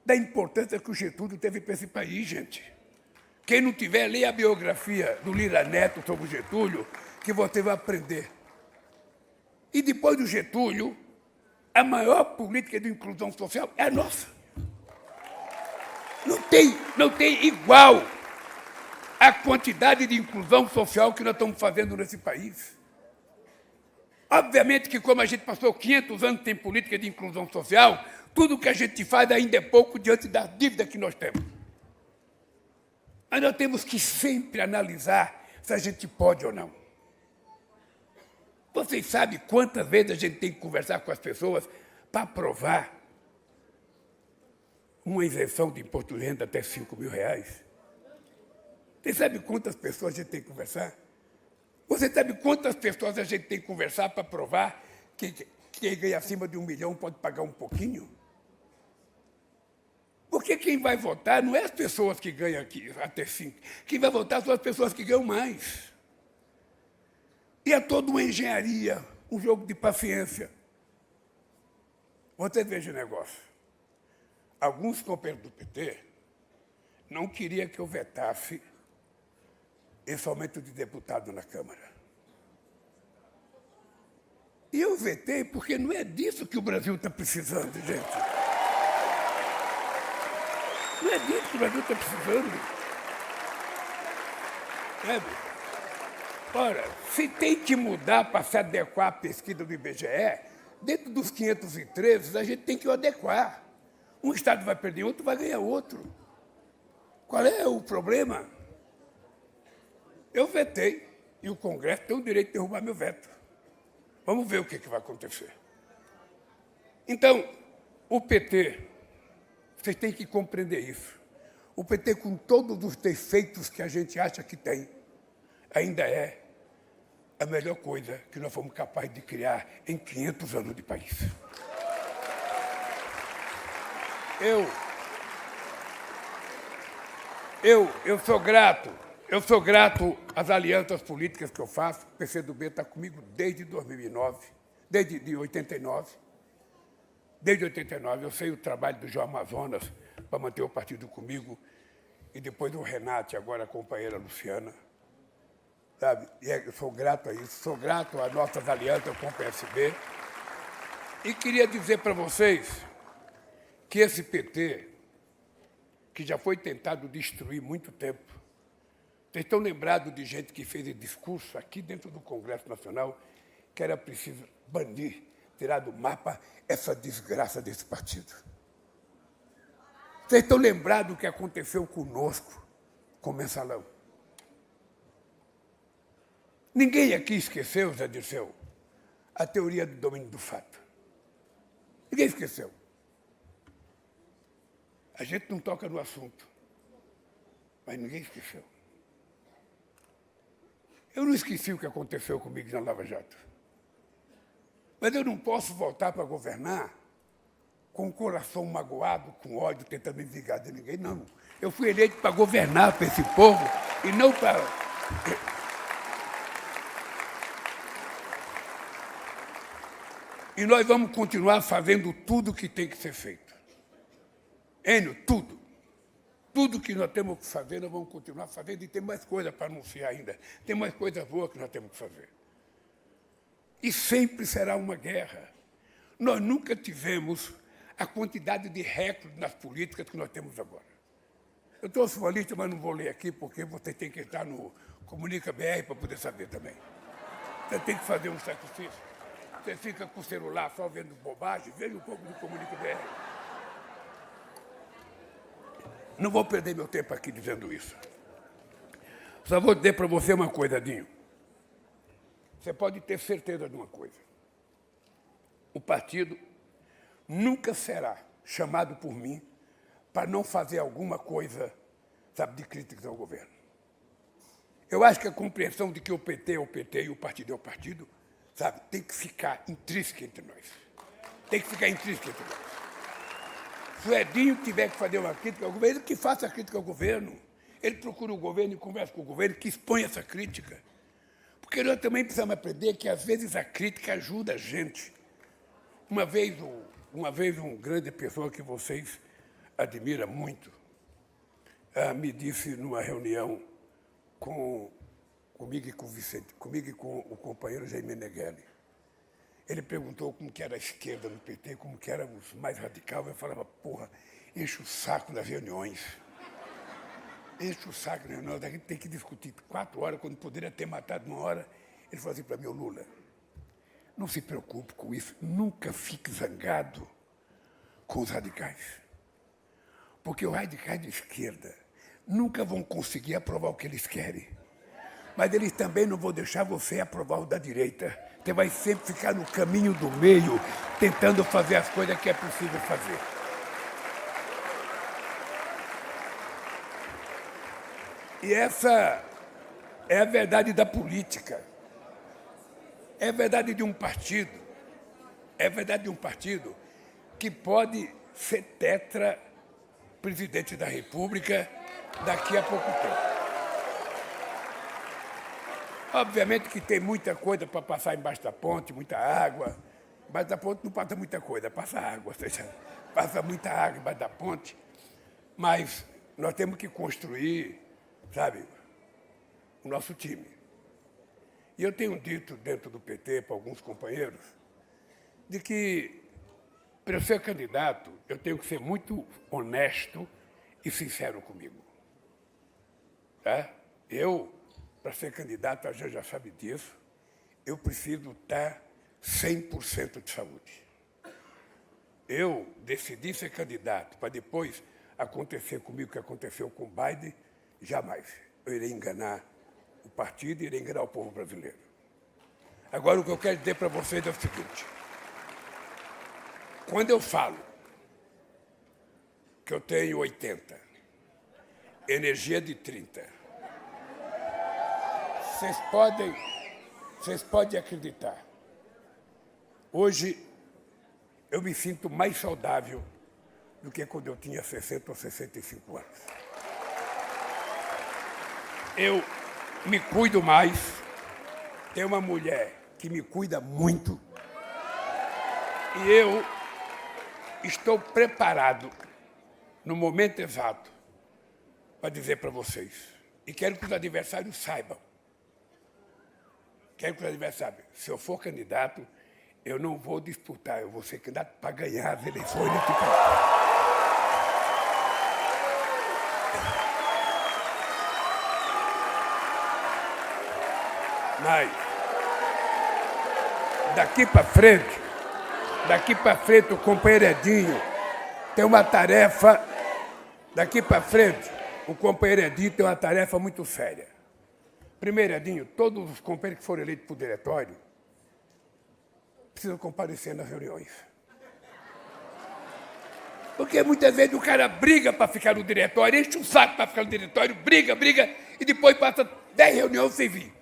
da importância que o Getúlio teve para esse país, gente. Quem não tiver, leia a biografia do Lira Neto sobre o Getúlio, que você vai aprender. E depois do Getúlio, a maior política de inclusão social é a nossa. Não tem igual a quantidade de inclusão social que nós estamos fazendo nesse país. Obviamente que, como a gente passou 500 anos sem política de inclusão social, tudo que a gente faz ainda é pouco diante da dívida que nós temos. Mas nós temos que sempre analisar se a gente pode ou não. Vocês sabem quantas vezes a gente tem que conversar com as pessoas para aprovar uma isenção de imposto de renda até R$5.000? Você sabe quantas pessoas a gente tem que conversar? Você sabe quantas pessoas a gente tem que conversar para provar que quem ganha acima de R$1 milhão pode pagar um pouquinho? Porque quem vai votar não é as pessoas que ganham aqui até 5. Quem vai votar são as pessoas que ganham mais. E é toda uma engenharia, um jogo de paciência. Você veja o negócio. Alguns companheiros do PT não queriam que eu vetasse esse aumento de deputado na Câmara. E eu vetei porque não é disso que o Brasil está precisando, gente. Não é disso que o Brasil está precisando. Sabe? Ora, se tem que mudar para se adequar à pesquisa do IBGE, dentro dos 513, a gente tem que o adequar. Um estado vai perder outro, vai ganhar outro. Qual é o problema? Eu vetei, e o Congresso tem o direito de derrubar meu veto. Vamos ver o que vai acontecer. Então, o PT, vocês têm que compreender isso. O PT, com todos os defeitos que a gente acha que tem, ainda é a melhor coisa que nós fomos capazes de criar em 500 anos de país. Eu sou grato Eu sou grato às alianças políticas que eu faço. O PCdoB está comigo desde 2009, desde 89. Desde 89, eu sei o trabalho do João Amazonas para manter o partido comigo, e depois o Renato, agora a companheira Luciana. Sabe? E eu sou grato a isso, sou grato às nossas alianças com o PSB. E queria dizer para vocês que esse PT, que já foi tentado destruir há muito tempo, vocês estão lembrados de gente que fez discurso aqui dentro do Congresso Nacional que era preciso banir, tirar do mapa essa desgraça desse partido. Vocês estão lembrados do que aconteceu conosco, com o Mensalão? Ninguém aqui esqueceu, Zé Dirceu, a teoria do domínio do fato. Ninguém esqueceu. A gente não toca no assunto, mas ninguém esqueceu. Eu não esqueci o que aconteceu comigo na Lava Jato. Mas eu não posso voltar para governar com o coração magoado, com ódio, tentando me vingar de ninguém, não. Eu fui eleito para governar para esse povo e não para... E nós vamos continuar fazendo tudo o que tem que ser feito. Enio, tudo. Tudo que nós temos que fazer, nós vamos continuar fazendo, e tem mais coisa para anunciar ainda. Tem mais coisa boa que nós temos que fazer. E sempre será uma guerra. Nós nunca tivemos a quantidade de recordes nas políticas que nós temos agora. Eu trouxe uma lista, mas não vou ler aqui, porque você tem que estar no Comunica BR para poder saber também. Você tem que fazer um sacrifício. Você fica com o celular só vendo bobagem, veja um pouco do Comunica BR. Não vou perder meu tempo aqui dizendo isso. Só vou dizer para você uma coisa, Dinho. Você pode ter certeza de uma coisa. O partido nunca será chamado por mim para não fazer alguma coisa, sabe, de críticas ao governo. Eu acho que a compreensão de que o PT é o PT e o partido é o partido, sabe, tem que ficar intrínseca entre nós. Tem que ficar intrínseca entre nós. Se o Edinho tiver que fazer uma crítica ao governo, ele que faça a crítica ao governo. Ele procura o governo e conversa com o governo, que expõe essa crítica. Porque nós também precisamos aprender que, às vezes, a crítica ajuda a gente. Uma vez um grande pessoa que vocês admiram muito me disse numa reunião comigo e com o Vicente, comigo e com o companheiro Jaime Meneghelli. Ele perguntou como que era a esquerda no PT, como que éramos mais radicais. Eu falava, porra, enche o saco das reuniões. Enche o saco das reuniões, a gente tem que discutir 4 horas, quando poderia ter matado 1 hora. Ele falou assim para mim, Lula, não se preocupe com isso, nunca fique zangado com os radicais. Porque os radicais de esquerda nunca vão conseguir aprovar o que eles querem. Mas eles também não vão deixar você aprovar o da direita. Você vai sempre ficar no caminho do meio, tentando fazer as coisas que é possível fazer. E essa é a verdade da política. É a verdade de um partido. É a verdade de um partido que pode ser presidente da República daqui a pouco tempo. Obviamente que tem muita coisa para passar embaixo da ponte, muita água. Embaixo da ponte não passa muita coisa, passa água, ou seja, passa muita água embaixo da ponte. Mas nós temos que construir, sabe, o nosso time. E eu tenho dito dentro do PT para alguns companheiros de que, para eu ser candidato, eu tenho que ser muito honesto e sincero comigo. Tá? Para ser candidato, a gente já sabe disso, eu preciso estar 100% de saúde. Eu decidi ser candidato para depois acontecer comigo o que aconteceu com o Biden, jamais. Eu irei enganar o partido e irei enganar o povo brasileiro. Agora, o que eu quero dizer para vocês é o seguinte. Quando eu falo que eu tenho 80, energia de 30, vocês podem acreditar. Hoje, eu me sinto mais saudável do que quando eu tinha 60 ou 65 anos. eu me cuido mais. Tem uma mulher que me cuida muito. E eu estou preparado, no momento exato, para dizer para vocês. E quero que os adversários saibam. Quero que os adversários saibam. Se eu for candidato, eu não vou disputar. Eu vou ser candidato para ganhar as eleições nesse país. Mas, daqui para frente, o companheiro Edinho tem uma tarefa. Daqui para frente, o companheiro Edinho tem uma tarefa muito séria. Primeiro, Edinho, todos os companheiros que foram eleitos para o diretório precisam comparecer nas reuniões. Porque muitas vezes o cara briga para ficar no diretório, enche um saco para ficar no diretório, briga, e depois passa 10 reuniões sem vir.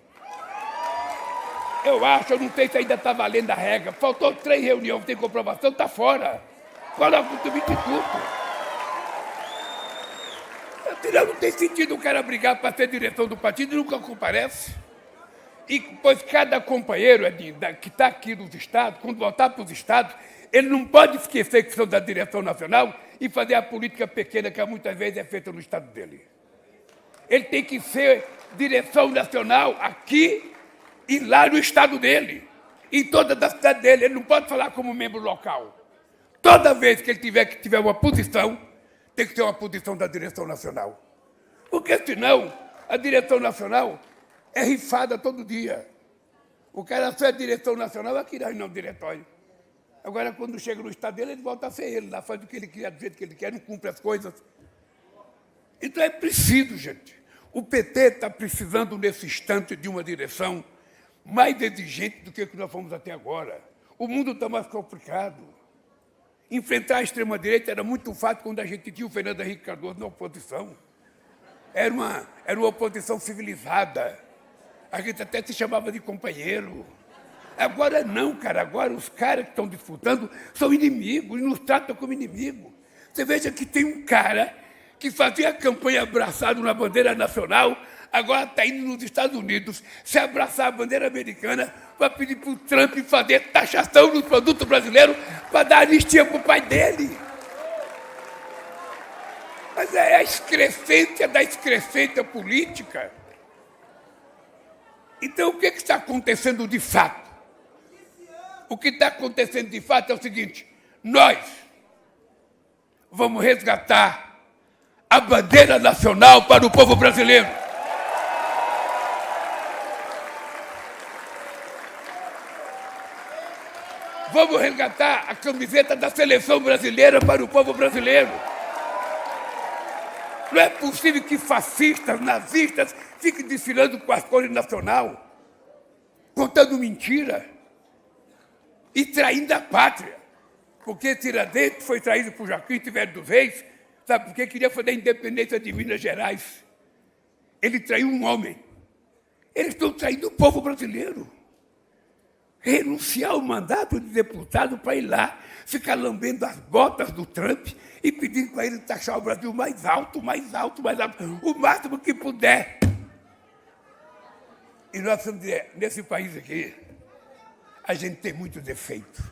Eu não sei se ainda está valendo a regra. Faltou 3 reuniões, tem comprovação, está fora. Fora do instituto. Não tem sentido o cara brigar para ser direção do partido e nunca comparece. E pois cada companheiro que está aqui nos estados, quando voltar para os estados, ele não pode esquecer que são da direção nacional e fazer a política pequena que muitas vezes é feita no estado dele. Ele tem que ser direção nacional aqui e lá no estado dele, em toda a cidade dele. Ele não pode falar como membro local. Toda vez que ele tiver uma posição, tem que ter uma posição da direção nacional. Porque senão, a direção nacional é rifada todo dia. O cara só é direção nacional aqui na reunião do diretório. Agora, quando chega no estado dele, ele volta a ser ele, lá faz o que ele quer, do jeito que ele quer, não cumpre as coisas. Então é preciso, gente. O PT está precisando, nesse instante, de uma direção mais exigente do que nós fomos até agora. O mundo está mais complicado. Enfrentar a extrema-direita era muito fácil quando a gente tinha o Fernando Henrique Cardoso na oposição. Era uma oposição civilizada. A gente até se chamava de companheiro. Agora não, cara. Agora os caras que estão disputando são inimigos e nos tratam como inimigo. Você veja que tem um cara que fazia campanha abraçado na bandeira nacional, agora está indo nos Estados Unidos se abraçar a bandeira americana para pedir para o Trump fazer taxação nos produtos brasileiros para dar anistia para o pai dele. Mas é a excrescência da excrescência política. Então, o que está acontecendo de fato? O que está acontecendo de fato é o seguinte: nós vamos resgatar a bandeira nacional para o povo brasileiro. Vamos resgatar a camiseta da seleção brasileira para o povo brasileiro. Não é possível que fascistas, nazistas fiquem desfilando com as cores nacional, contando mentira e traindo a pátria. Porque Tiradentes foi traído por Joaquim Tiverio dos Reis, sabe por quê? Queria fazer a independência de Minas Gerais. Ele traiu um homem. Eles estão traindo o povo brasileiro. Renunciar ao mandato de deputado para ir lá, ficar lambendo as botas do Trump e pedindo para ele taxar o Brasil mais alto, o máximo que puder. E nós precisamos dizer, nesse país aqui, a gente tem muito defeito.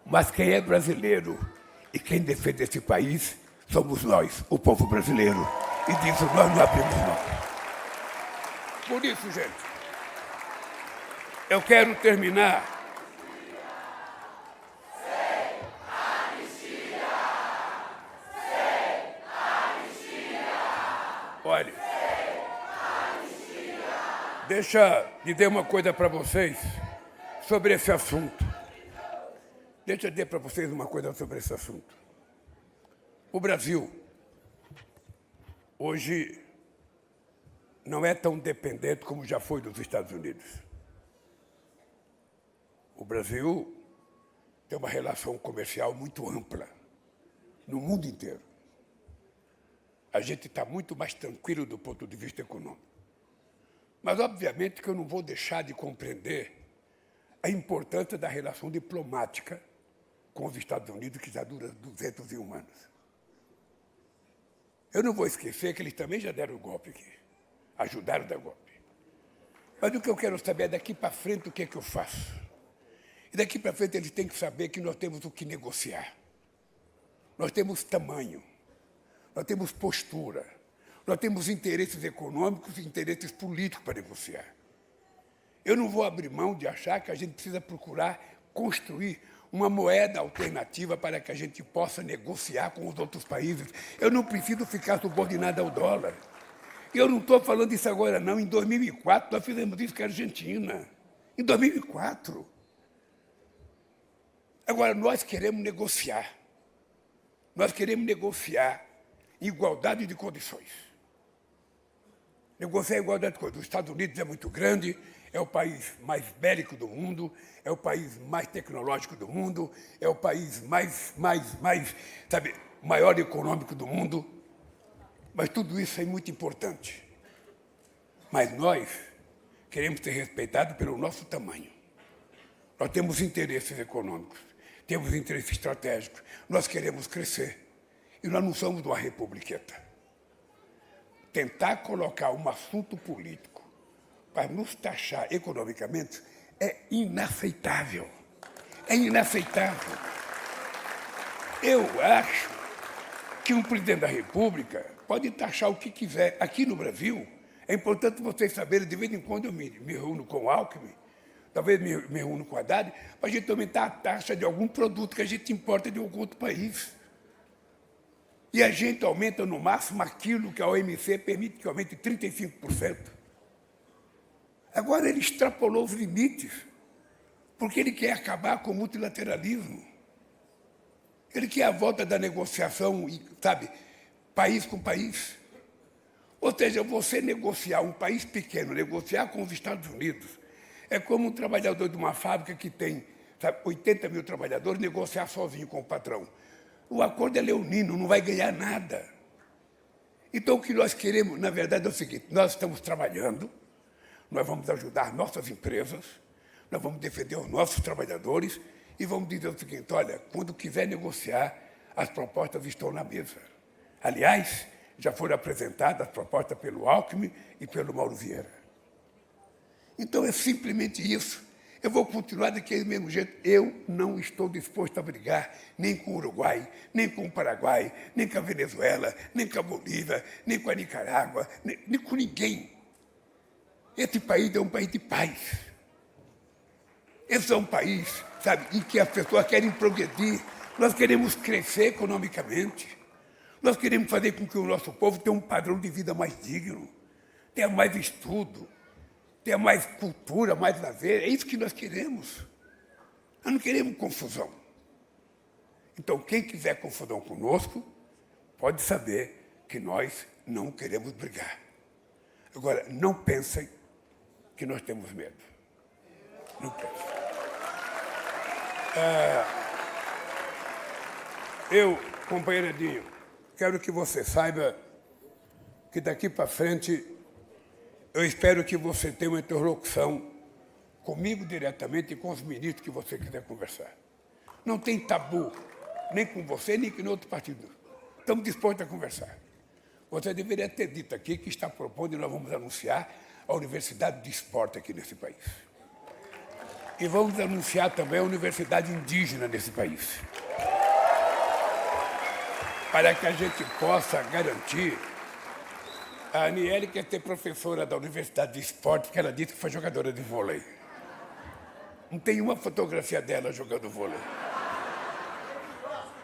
Mas quem é brasileiro e quem defende esse país somos nós, o povo brasileiro. E disso nós não abrimos mão. Por isso, gente, eu quero terminar. Sem anistia! Sem anistia! Olha, sem anistia! deixa eu dizer uma coisa para vocês sobre esse assunto. Deixa eu dizer para vocês uma coisa sobre esse assunto. O Brasil, hoje, não é tão dependente como já foi dos Estados Unidos. O Brasil tem uma relação comercial muito ampla no mundo inteiro. A gente está muito mais tranquilo do ponto de vista econômico. Mas, obviamente, que eu não vou deixar de compreender a importância da relação diplomática com os Estados Unidos, que já dura 201 anos. Eu não vou esquecer que eles também já deram o golpe aqui. ajudaram a dar golpe. Mas o que eu quero saber é daqui para frente o que é que eu faço. E daqui para frente eles têm que saber que nós temos o que negociar. Nós temos tamanho, nós temos postura, nós temos interesses econômicos e interesses políticos para negociar. Eu não vou abrir mão de achar que a gente precisa procurar construir uma moeda alternativa para que a gente possa negociar com os outros países. Eu não preciso ficar subordinado ao dólar. E eu não estou falando isso agora, não. Em 2004, nós fizemos isso com a Argentina. Em 2004. Agora, nós queremos negociar. Nós queremos negociar igualdade de condições. Negociar igualdade de condições. Os Estados Unidos é muito grande, é o país mais bélico do mundo, é o país mais tecnológico do mundo, é o país maior econômico do mundo. Mas tudo isso é muito importante. Mas nós queremos ser respeitados pelo nosso tamanho. Nós temos interesses econômicos, temos interesses estratégicos, nós queremos crescer. E nós não somos uma republiqueta. Tentar colocar um assunto político para nos taxar economicamente é inaceitável. É inaceitável. Eu acho que um presidente da República pode taxar o que quiser. Aqui no Brasil, é importante vocês saberem, de vez em quando eu me reúno com o Alckmin, talvez me reúno com a Haddad, para a gente aumentar a taxa de algum produto que a gente importa de algum outro país. E a gente aumenta no máximo aquilo que a OMC permite que aumente 35%. Agora ele extrapolou os limites, porque ele quer acabar com o multilateralismo. Ele quer a volta da negociação, sabe, país com país. Ou seja, você negociar, um país pequeno, negociar com os Estados Unidos, é como um trabalhador de uma fábrica que tem 80 mil trabalhadores negociar sozinho com o patrão. O acordo é leonino, não vai ganhar nada. Então, o que nós queremos, na verdade, é o seguinte: nós estamos trabalhando, nós vamos ajudar nossas empresas, nós vamos defender os nossos trabalhadores e vamos dizer o seguinte: olha, quando quiser negociar, as propostas estão na mesa. Aliás, já foram apresentadas as propostas pelo Alckmin e pelo Mauro Vieira. Então, é simplesmente isso. Eu vou continuar daquele mesmo jeito. Eu não estou disposto a brigar nem com o Uruguai, nem com o Paraguai, nem com a Venezuela, nem com a Bolívia, nem com a Nicarágua, nem com ninguém. Esse país é um país de paz. Esse é um país, sabe, em que as pessoas querem progredir. Nós queremos crescer economicamente. Nós queremos fazer com que o nosso povo tenha um padrão de vida mais digno, tenha mais estudo, tenha mais cultura, mais lazer. É isso que nós queremos. Nós não queremos confusão. Então, quem quiser confusão conosco, pode saber que nós não queremos brigar. Agora, não pensem que nós temos medo. Não pensem. Eu, companheiro Edinho, quero que você saiba que daqui para frente eu espero que você tenha uma interlocução comigo diretamente e com os ministros que você quiser conversar. Não tem tabu, nem com você, nem com outro partido. Estamos dispostos a conversar. Você deveria ter dito aqui que está propondo e nós vamos anunciar a Universidade de Esporte aqui nesse país. E vamos anunciar também a Universidade Indígena nesse país. Para que a gente possa garantir. A Aniele quer ser professora da Universidade de Esporte, porque ela disse que foi jogadora de vôlei. Não tem uma fotografia dela jogando vôlei.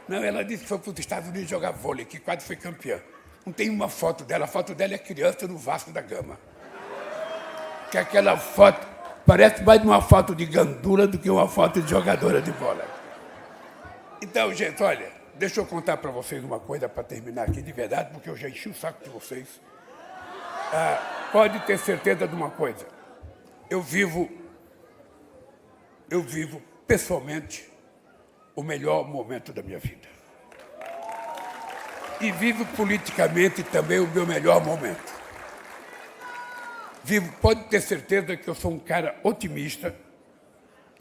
Não, ela disse que foi para os Estados Unidos jogar vôlei, que quase foi campeã. Não tem uma foto dela. A foto dela é criança no Vasco da Gama. Que aquela foto parece mais uma foto de gandula do que uma foto de jogadora de bola. Então, gente, olha, deixa eu contar para vocês uma coisa para terminar aqui de verdade, porque eu já enchi o saco de vocês. Pode ter certeza de uma coisa. Eu vivo pessoalmente o melhor momento da minha vida. E vivo politicamente também o meu melhor momento. Pode ter certeza que eu sou um cara otimista,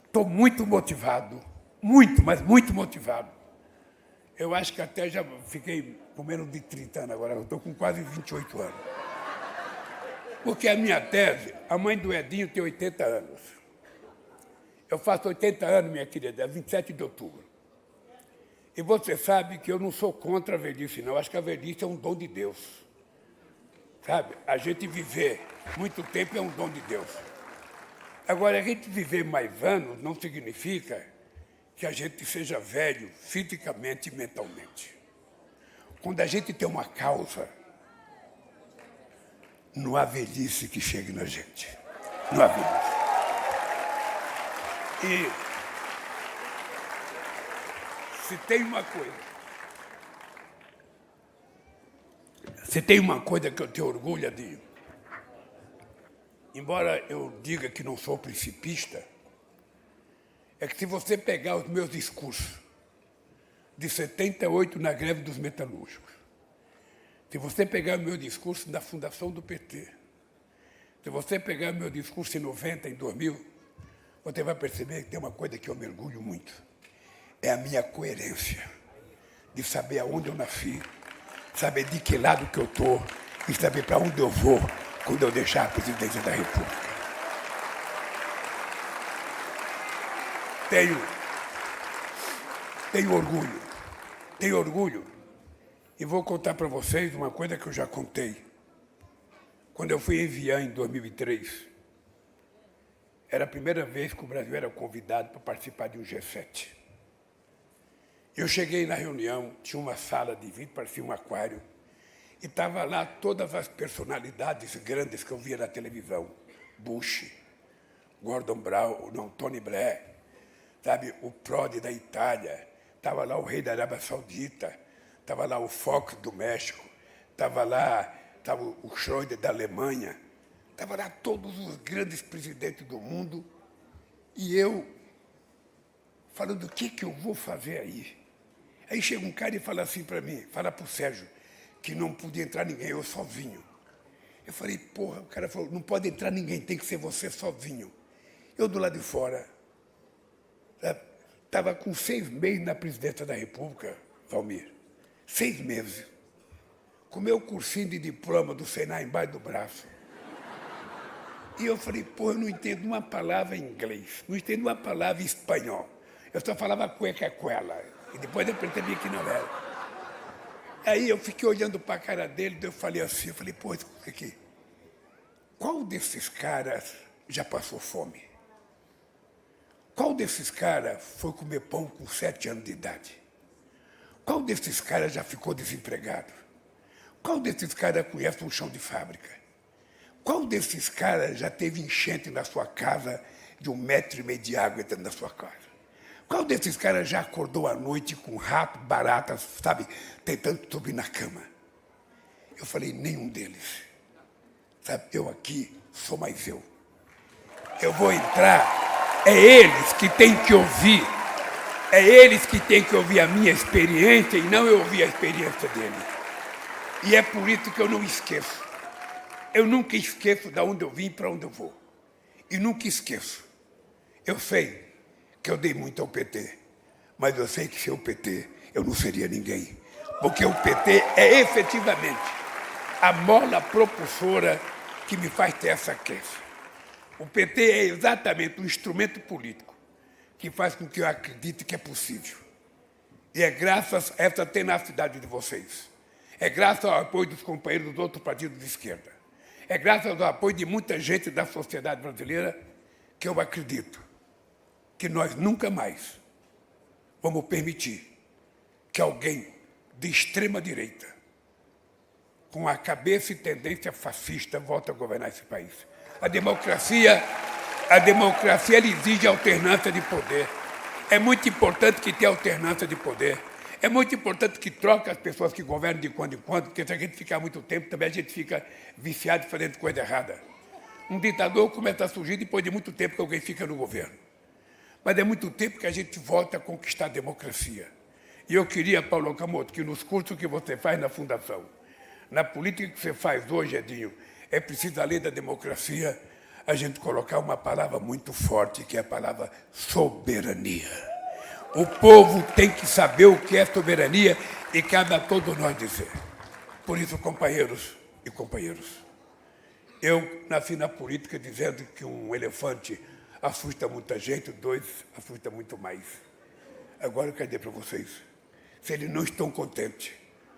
estou muito motivado, muito, mas muito motivado. Eu acho que até já fiquei com menos de 30 anos agora, eu estou com quase 28 anos. Porque a minha tese, a mãe do Edinho tem 80 anos. Eu faço 80 anos, minha querida, 27 de outubro. E você sabe que eu não sou contra a velhice, não. Acho que a velhice é um dom de Deus. Sabe? A gente viver muito tempo é um dom de Deus. Agora, a gente viver mais anos não significa que a gente seja velho fisicamente e mentalmente. Quando a gente tem uma causa, não há velhice que chegue na gente. Não há velhice. E se tem uma coisa que eu tenho orgulho de, embora eu diga que não sou principista, é que se você pegar os meus discursos de 78 na greve dos metalúrgicos, se você pegar o meu discurso na fundação do PT, se você pegar o meu discurso em 90, em 2000, você vai perceber que tem uma coisa que eu me orgulho muito. É a minha coerência de saber aonde eu nasci, saber de que lado que eu estou e saber para onde eu vou quando eu deixar a presidência da República. Tenho orgulho. E vou contar para vocês uma coisa que eu já contei. Quando eu fui enviar em 2003, era a primeira vez que o Brasil era convidado para participar de um G7. Eu cheguei na reunião, tinha uma sala de vidro, parecia um aquário, e estava lá todas as personalidades grandes que eu via na televisão. Bush, Gordon Brown, não, Tony Blair, sabe, o Prodi da Itália, estava lá o rei da Arábia Saudita, estava lá o Fox do México, estava o Schröder da Alemanha, estava lá todos os grandes presidentes do mundo, e eu falando o que eu vou fazer aí. Aí chega um cara e fala assim para mim, fala para o Sérgio, que não podia entrar ninguém, eu sozinho. Eu falei, porra, o cara falou, não pode entrar ninguém, tem que ser você sozinho. Eu do lado de fora, estava com 6 meses na presidência da República, Valmir, 6 meses, com meu cursinho de diploma do Senai embaixo do braço. E eu falei, pô, eu não entendo uma palavra em inglês, não entendo uma palavra em espanhol. Eu só falava cueca-cuela. E depois eu percebi que não era. Aí eu fiquei olhando para a cara dele, eu falei assim, pô, aqui, qual desses caras já passou fome? Qual desses caras foi comer pão com 7 anos de idade? Qual desses caras já ficou desempregado? Qual desses caras conhece um chão de fábrica? Qual desses caras já teve enchente na sua casa de 1,5 metros de água dentro da sua casa? Qual desses caras já acordou à noite com rato, barata, sabe, tentando subir na cama? Eu falei, nenhum deles. Sabe, eu aqui sou mais eu. Eu vou entrar, é eles que têm que ouvir. É eles que têm que ouvir a minha experiência e não eu ouvir a experiência deles. E é por isso que eu não esqueço. Eu nunca esqueço de onde eu vim e para onde eu vou. E nunca esqueço. Eu sei que eu dei muito ao PT, mas eu sei que sem o PT eu não seria ninguém. Porque o PT é efetivamente a mola propulsora que me faz ter essa crença. O PT é exatamente um instrumento político que faz com que eu acredite que é possível. E é graças a essa tenacidade de vocês. É graças ao apoio dos companheiros dos outros partidos de esquerda. É graças ao apoio de muita gente da sociedade brasileira que eu acredito que nós nunca mais vamos permitir que alguém de extrema-direita, com a cabeça e tendência fascista, volte a governar esse país. A democracia ela exige alternância de poder. É muito importante que tenha alternância de poder. É muito importante que troque as pessoas que governam de quando em quando, porque se a gente ficar muito tempo, também a gente fica viciado fazendo coisa errada. Um ditador começa a surgir depois de muito tempo que alguém fica no governo. Mas é muito tempo que a gente volta a conquistar a democracia. E eu queria, Paulo Okamoto, que nos cursos que você faz na Fundação, na política que você faz hoje, Edinho, é preciso, além da democracia, a gente colocar uma palavra muito forte, que é a palavra soberania. O povo tem que saber o que é soberania e cabe a todos nós dizer. Por isso, companheiros e companheiras, Eu nasci na política dizendo que um elefante assusta muita gente, dois assusta muito mais. Agora eu quero dizer para vocês, se eles não estão contentes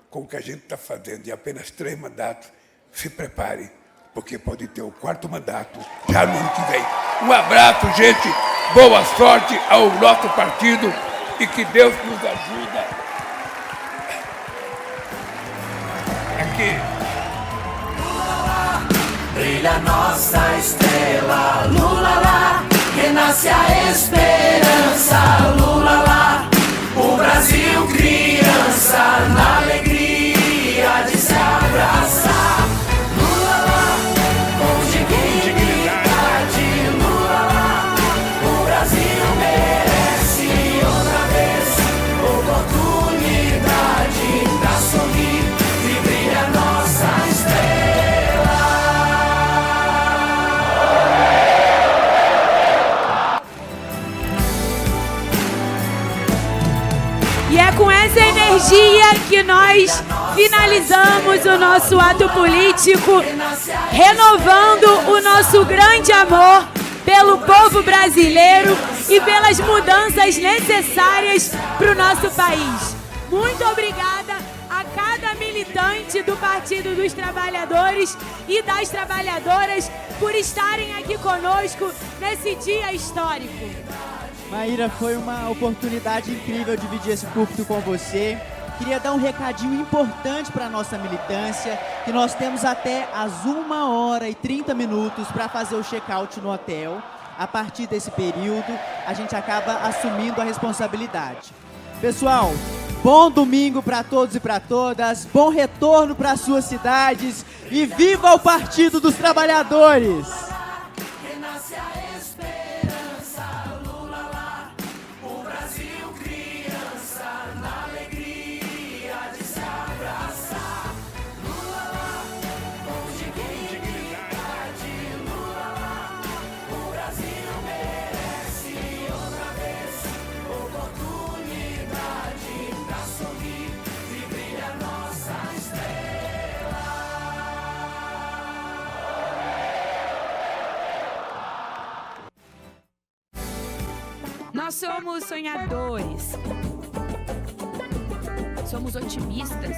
com o que a gente está fazendo em apenas 3 mandatos, se preparem, porque pode ter o 4º mandato já no ano que vem. Um abraço, gente, boa sorte ao nosso partido e que Deus nos ajude. Aqui. Brilha nossa estrela, Lula lá, renasce a esperança, Lula lá, o Brasil criança, na alegria de se abraçar, Lula lá, com dignidade, Lula lá, o Brasil merece outra vez oportunidade pra sorrir e brilha nossa estrela. E é com essa energia que nós finalizamos o nosso ato político, renovando o nosso grande amor pelo povo brasileiro e pelas mudanças necessárias para o nosso país. Muito obrigada a cada militante do Partido dos Trabalhadores e das Trabalhadoras por estarem aqui conosco nesse dia histórico. Maíra, foi uma oportunidade incrível dividir esse púlpito com você. Queria dar um recadinho importante para a nossa militância, que nós temos até às 1h30 para fazer o check-out no hotel. A partir desse período, a gente acaba assumindo a responsabilidade. Pessoal, bom domingo para todos e para todas, bom retorno para suas cidades e viva o Partido dos Trabalhadores! Nós somos sonhadores, somos otimistas,